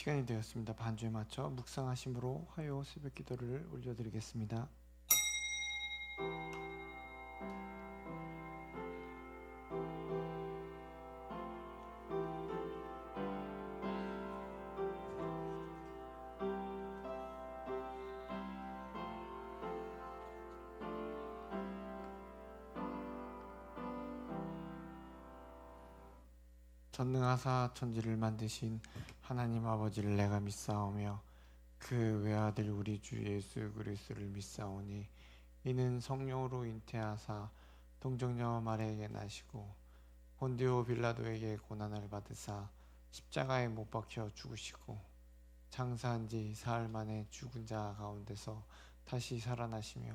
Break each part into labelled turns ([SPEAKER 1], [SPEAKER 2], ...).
[SPEAKER 1] 시간이 되었습니다. 반주에 맞춰 묵상하심으로 화요 새벽 기도를 올려드리겠습니다. 전능하사 천지를 만드신 하나님 아버지를 내가 믿사오며 그 외아들 우리 주 예수 그리스도를 믿사오니 이는 성령으로 잉태하사 동정녀 마리아에게 나시고 본디오 빌라도에게 고난을 받으사 십자가에 못 박혀 죽으시고 장사한 지 사흘 만에 죽은 자 가운데서 다시 살아나시며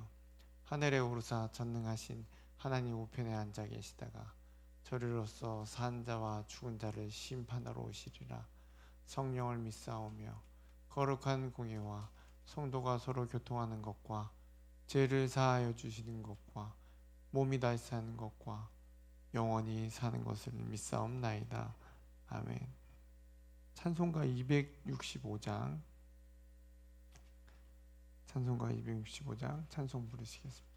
[SPEAKER 1] 하늘에 오르사 전능하신 하나님 우편에 앉아 계시다가 저리로서 산 자와 죽은 자를 심판하러 오시리라. 성령을 믿사오며 거룩한 공예와 성도가 서로 교통하는 것과 죄를 사하여 주시는 것과 몸이 다시 사는 것과 영원히 사는 것을 믿사옵나이다. 아멘. 찬송가 265장 찬송 부르시겠습니다.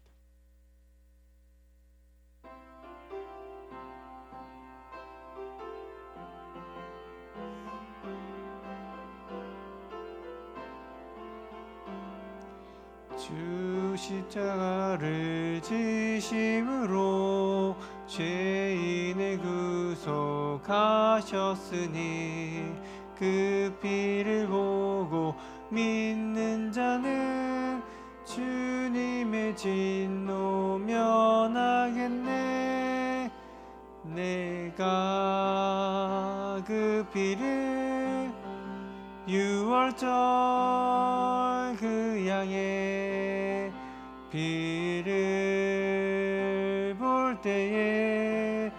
[SPEAKER 1] 주 십자가를 지심으로 죄인을 구속하셨으니 그 피를 보고 믿는 자는 주님의 진노 면하겠네. 내가 그 피를 유월절 그 양의 피를 볼 때에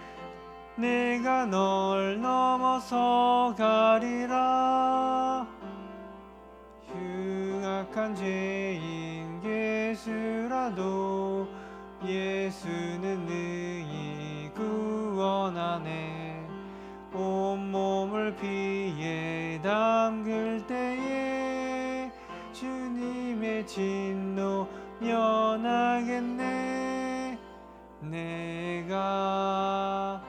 [SPEAKER 1] 내가 널 넘어서 가리라. 흉악한 죄인 예수라도 예수는 능히 구원하네. 온몸을 피에 담글 때에 주님의 진노 면하겠네. 내가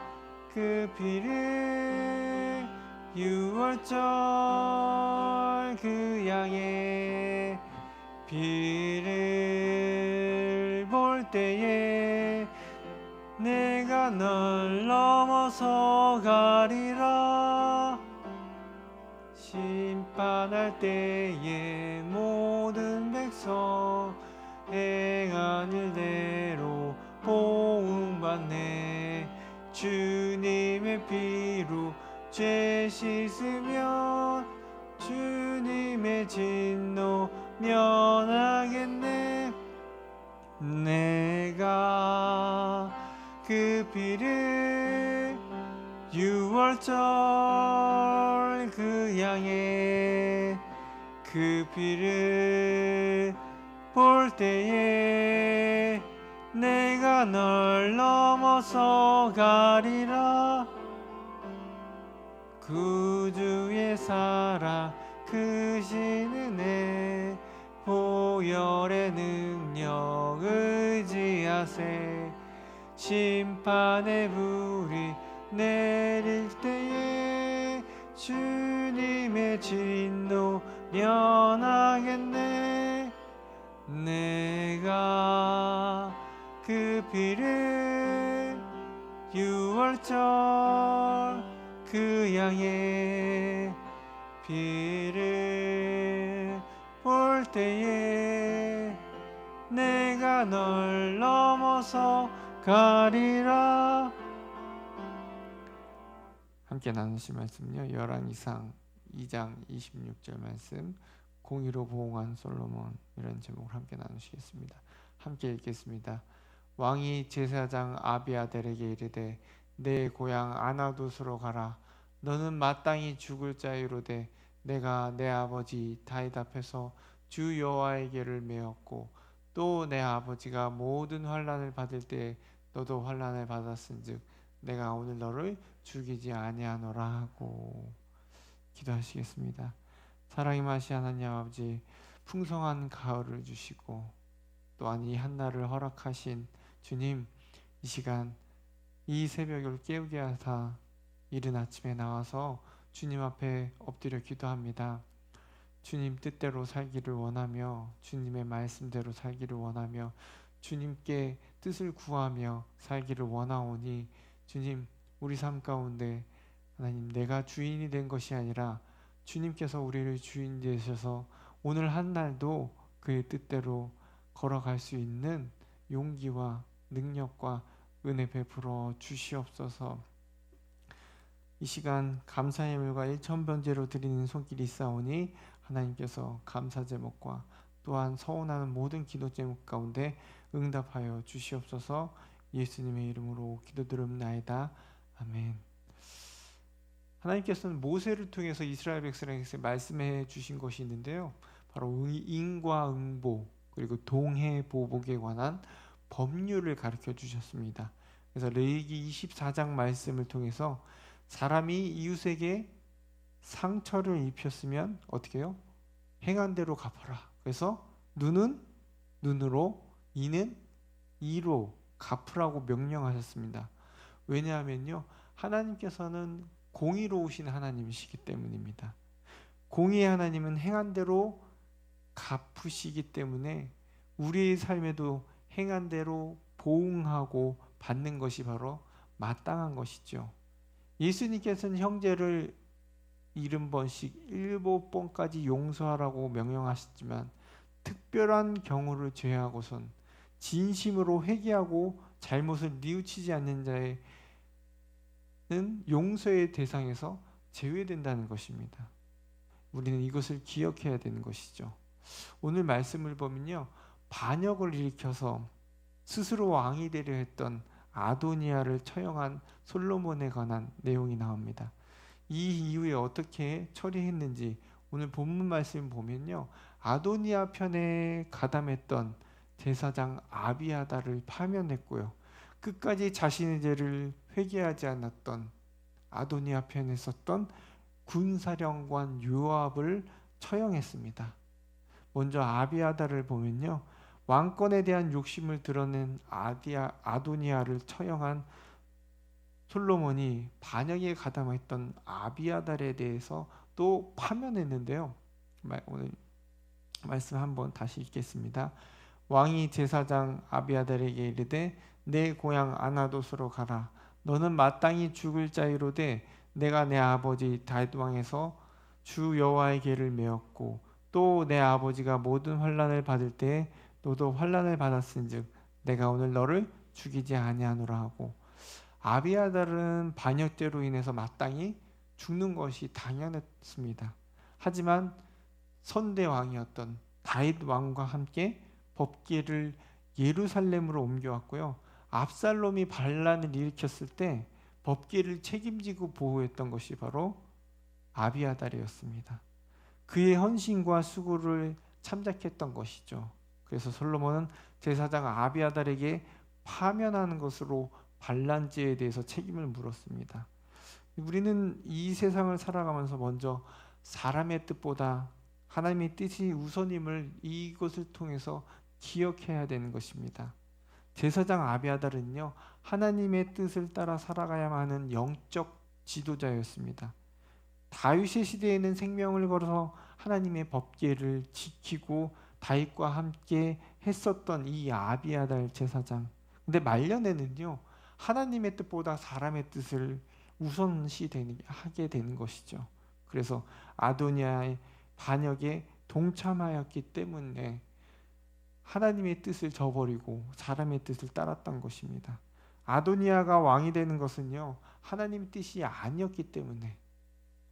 [SPEAKER 1] 그 피를 유월절 그 양의 피를 볼 때에 내가 널 넘어서 가리라. 심판할 때에 모든 백성 행한 일대로 보응받네. 주님의 피로 죄 씻으면 주님의 진노 면하겠네. 내가 그 피를 유월절 그 양의 그 피를 볼 때에 내가 널 넘어서 가리라. 구주의 사랑 크신 은혜 보혈의 능력 의지하세. 심판의 불이 내릴 때에 주님의 진노 면하겠네. 내가 그 피를 유월절 그 양의 피를 볼 때에 내가 널 넘어서 가리라. 함께 나누실 말씀은요, 열왕기상 2장 26절 말씀, 공의로 보응한 솔로몬, 이런 제목을 함께 나누시겠습니다. 함께 읽겠습니다. 왕이 제사장 아비아델에게 이르되 내 고향 아나돗으로 가라. 너는 마땅히 죽을 자이로되 내가 내 아버지 다윗 앞에서 주 여호와에게를 메었고 또 내 아버지가 모든 환난을 받을 때에 너도 환난을 받았은즉 내가 오늘 너를 죽이지 아니하노라 하고 기도하시겠습니다. 사랑의 맛이 하나님 아버지 풍성한 가을을 주시고 또한 이 한날을 허락하신 주님, 이 시간 이 새벽을 깨우게 하사 이른 아침에 나와서 주님 앞에 엎드려 기도합니다. 주님 뜻대로 살기를 원하며 주님의 말씀대로 살기를 원하며 주님께 뜻을 구하며 살기를 원하오니 주님, 우리 삶 가운데 하나님, 내가 주인이 된 것이 아니라 주님께서 우리를 주인 되셔서 오늘 한 날도 그의 뜻대로 걸어갈 수 있는 용기와 능력과 은혜 베풀어 주시옵소서. 이 시간 감사의 물과 일천번제로 드리는 손길이 있사오니 하나님께서 감사 제목과 또한 서원하는 모든 기도 제목 가운데 응답하여 주시옵소서. 예수님의 이름으로 기도드립나이다. 아멘. 하나님께서는 모세를 통해서 이스라엘 백성에게 말씀해 주신 것이 있는데요, 바로 인과응보 그리고 동해보복에 관한 법률을 가르쳐 주셨습니다. 그래서 레위기 24장 말씀을 통해서 사람이 이웃에게 상처를 입혔으면 어떻게 해요? 행한 대로 갚아라. 그래서 눈은 눈으로, 이는 이로 갚으라고 명령하셨습니다. 왜냐하면요, 하나님께서는 공의로우신 하나님이시기 때문입니다. 공의의 하나님은 행한 대로 갚으시기 때문에 우리의 삶에도 행한 대로 보응하고 받는 것이 바로 마땅한 것이죠. 예수님께서는 형제를 70번씩 7번까지 용서하라고 명령하셨지만 특별한 경우를 제외하고선 진심으로 회개하고 잘못을 뉘우치지 않는 자는 용서의 대상에서 제외된다는 것입니다. 우리는 이것을 기억해야 되는 것이죠. 오늘 말씀을 보면요, 반역을 일으켜서 스스로 왕이 되려 했던 아도니아를 처형한 솔로몬에 관한 내용이 나옵니다. 이 이후에 어떻게 처리했는지 오늘 본문 말씀 보면요, 아도니아 편에 가담했던 제사장 아비아다를 파면했고요, 끝까지 자신의 죄를 회개하지 않았던 아도니아 편에 섰던 군사령관 요압을 처형했습니다. 먼저 아비아다를 보면요, 왕권에 대한 욕심을 드러낸 아도니아를 처형한 솔로몬이 반역에 가담했던 아비아달에 대해서 또 파면했는데요. 오늘 말씀 한번 다시 읽겠습니다. 왕이 제사장 아비아달에게 이르되 내 고향 아나돗으로 가라. 너는 마땅히 죽을 자이로되 내가 내 아버지 다윗 왕에서 주 여호와의 계를 메었고 또 내 아버지가 모든 환난을 받을 때에 너도 환난을 받았은즉 내가 오늘 너를 죽이지 아니하노라 하고, 아비아달은 반역죄로 인해서 마땅히 죽는 것이 당연했습니다. 하지만 선대 왕이었던 다윗 왕과 함께 법궤를 예루살렘으로 옮겨왔고요, 압살롬이 반란을 일으켰을 때 법궤를 책임지고 보호했던 것이 바로 아비아달이었습니다. 그의 헌신과 수고를 참작했던 것이죠. 그래서 솔로몬은 제사장 아비아달에게 파면하는 것으로 반란죄에 대해서 책임을 물었습니다. 우리는 이 세상을 살아가면서 먼저 사람의 뜻보다 하나님의 뜻이 우선임을 이것을 통해서 기억해야 되는 것입니다. 제사장 아비아달은요, 하나님의 뜻을 따라 살아가야만 하는 영적 지도자였습니다. 다윗의 시대에는 생명을 걸어서 하나님의 법궤를 지키고 다윗과 함께 했었던 이 아비아달 제사장, 근데 말년에는요, 하나님의 뜻보다 사람의 뜻을 우선시하게 되는 것이죠. 그래서 아도니아의 반역에 동참하였기 때문에 하나님의 뜻을 저버리고 사람의 뜻을 따랐던 것입니다. 아도니아가 왕이 되는 것은요, 하나님의 뜻이 아니었기 때문에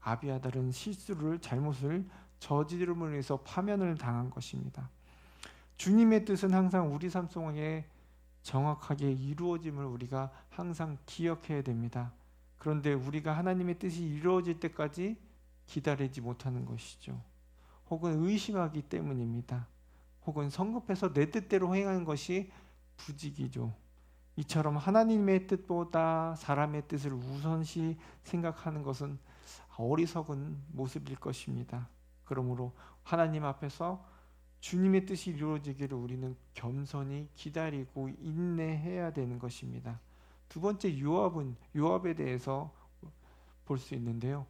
[SPEAKER 1] 아비아달은 잘못을 저지름으로 해서 파면을 당한 것입니다. 주님의 뜻은 항상 우리 삶 속에 정확하게 이루어짐을 우리가 항상 기억해야 됩니다. 그런데 우리가 하나님의 뜻이 이루어질 때까지 기다리지 못하는 것이죠. 혹은 의심하기 때문입니다. 혹은 성급해서 내 뜻대로 행하는 것이 부직이죠. 이처럼 하나님의 뜻보다 사람의 뜻을 우선시 생각하는 것은 어리석은 모습일 것입니다. 그러므로 하나님 앞에서 주님의 뜻이 이루어지기를 우리는 겸손히 기다리고 인내해야 되는 것입니다. 두 번째, 요압에 대해서 볼 수 있는데요.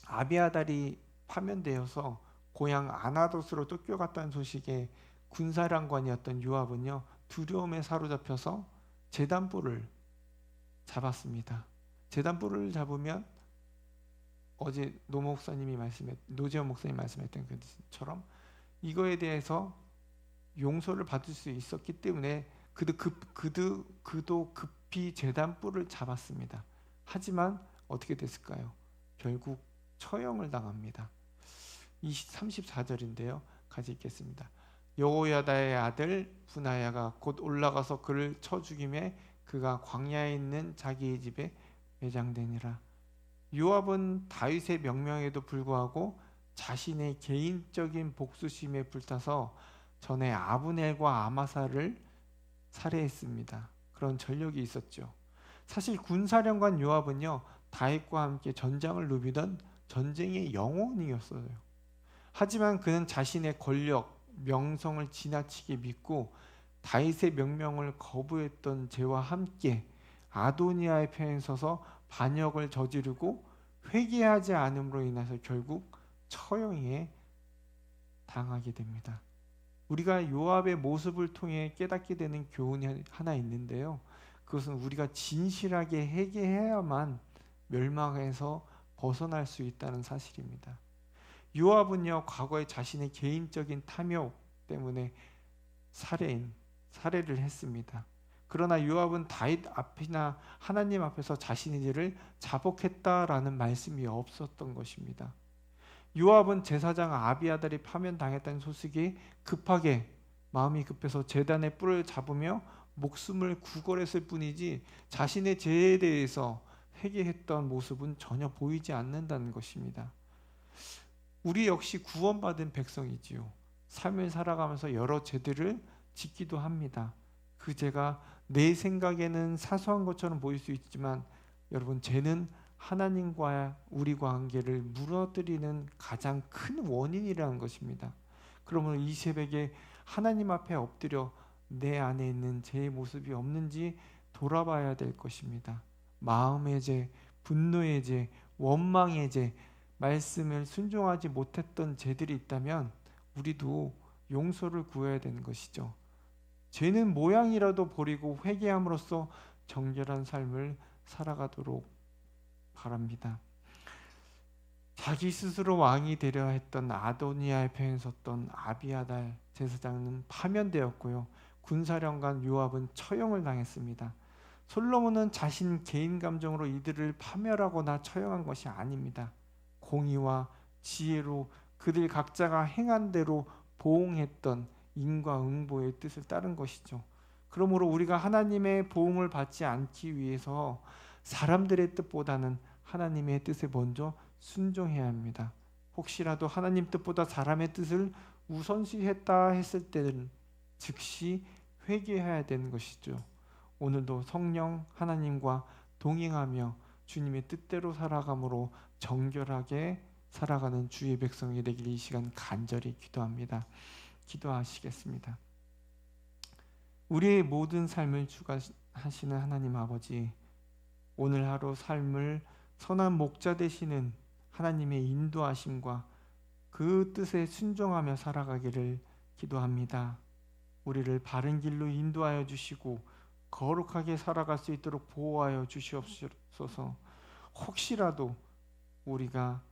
[SPEAKER 1] 아비아달이 파면되어서 고향 아나돗으로 쫓겨갔다는 소식에 군사령관이었던 요압은요, 두려움에 사로잡혀서 제단불을 잡았습니다. 제단불을 잡으면 어제 노재현 목사님이 말씀했던 것처럼 이거에 대해서 용서를 받을 수 있었기 때문에 그도 급히 제단불을 잡았습니다. 하지만 어떻게 됐을까요? 결국 처형을 당합니다. 34절인데요. 같이 읽겠습니다. 여호야다의 아들 분하야가 곧 올라가서 그를 쳐 죽임에 그가 광야에 있는 자기의 집에 매장되니라. 요압은 다윗의 명령에도 불구하고 자신의 개인적인 복수심에 불타서 전에 아브넬과 아마사를 살해했습니다. 그런 전력이 있었죠. 사실 군사령관 요압은요, 다윗과 함께 전장을 누비던 전쟁의 영혼이었어요. 하지만 그는 자신의 권력, 명성을 지나치게 믿고 다윗의 명령을 거부했던 죄와 함께 아도니아의 편에 서서 반역을 저지르고 회개하지 않음으로 인해서 결국 처형에 당하게 됩니다. 우리가 요압의 모습을 통해 깨닫게 되는 교훈이 하나 있는데요. 그것은 우리가 진실하게 회개해야만 멸망에서 벗어날 수 있다는 사실입니다. 요압은요, 과거에 자신의 개인적인 탐욕 때문에 살해를 했습니다. 그러나 요압은 다윗 앞이나 하나님 앞에서 자신의 죄를 자복했다라는 말씀이 없었던 것입니다. 요압은 제사장 아비아달이 파면당했다는 소식이 마음이 급해서 제단의 뿔을 잡으며 목숨을 구걸했을 뿐이지 자신의 죄에 대해서 회개했던 모습은 전혀 보이지 않는다는 것입니다. 우리 역시 구원받은 백성이지요. 삶을 살아가면서 여러 죄들을 짓기도 합니다. 그 죄가 내 생각에는 사소한 것처럼 보일 수 있지만 여러분, 죄는 하나님과 우리 관계를 무너뜨리는 가장 큰 원인이라는 것입니다. 그러므로 이 새벽에 하나님 앞에 엎드려 내 안에 있는 죄의 모습이 없는지 돌아봐야 될 것입니다. 마음의 죄, 분노의 죄, 원망의 죄, 말씀을 순종하지 못했던 죄들이 있다면 우리도 용서를 구해야 되는 것이죠. 죄는 모양이라도 버리고 회개함으로써 정결한 삶을 살아가도록 바랍니다. 자기 스스로 왕이 되려 했던 아도니아의 편에 섰던 아비아달 제사장은 파면되었고요. 군사령관 요압은 처형을 당했습니다. 솔로몬은 자신 개인 감정으로 이들을 파멸하거나 처형한 것이 아닙니다. 공의와 지혜로 그들 각자가 행한 대로 보응했던 인과응보의 뜻을 따른 것이죠. 그러므로 우리가 하나님의 보응을 받지 않기 위해서 사람들의 뜻보다는 하나님의 뜻에 먼저 순종해야 합니다. 혹시라도 하나님 뜻보다 사람의 뜻을 우선시했다 했을 때는 즉시 회개해야 되는 것이죠. 오늘도 성령 하나님과 동행하며 주님의 뜻대로 살아감으로 정결하게 살아가는 주의 백성이 되길 이 시간 간절히 기도합니다. 기도하시겠습니다. 우리의 모든 삶을 주관하시는 하나님 아버지, 오늘 하루 삶을 선한 목자 되시는 하나님의 인도하심과 그 뜻에 순종하며 살아가기를 기도합니다. 우리를 바른 길로 인도하여 주시고 거룩하게 살아갈 수 있도록 보호하여 주시옵소서. 혹시라도 우리가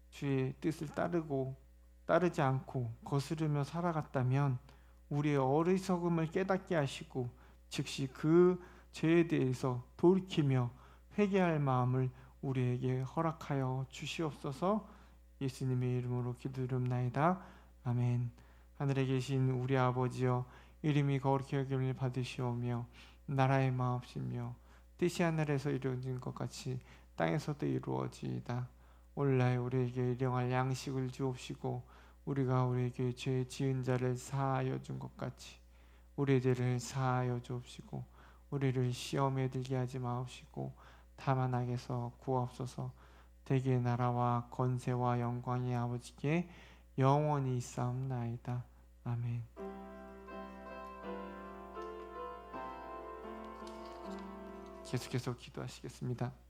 [SPEAKER 1] 주의 뜻을 따르지 않고 거스르며 살아갔다면 우리의 어리석음을 깨닫게 하시고 즉시 그 죄에 대해서 돌이키며 회개할 마음을 우리에게 허락하여 주시옵소서. 예수님의 이름으로 기도드립나이다. 아멘. 하늘에 계신 우리 아버지여, 이름이 거룩히 여김을 받으시오며 나라의 마옵시며 뜻이 하늘에서 이루어진 것 같이 땅에서도 이루어지이다. 오늘날 우리에게 일용할 양식을 주옵시고 우리가 우리에게 죄 지은 자를 사하여 준 것 같이 우리의 죄를 사하여 주옵시고 우리를 시험에 들게 하지 마옵시고 다만 악에서 구하옵소서. 대개 나라와 권세와 영광이 아버지께 영원히 있사옵나이다. 아멘. 계속해서 기도하시겠습니다.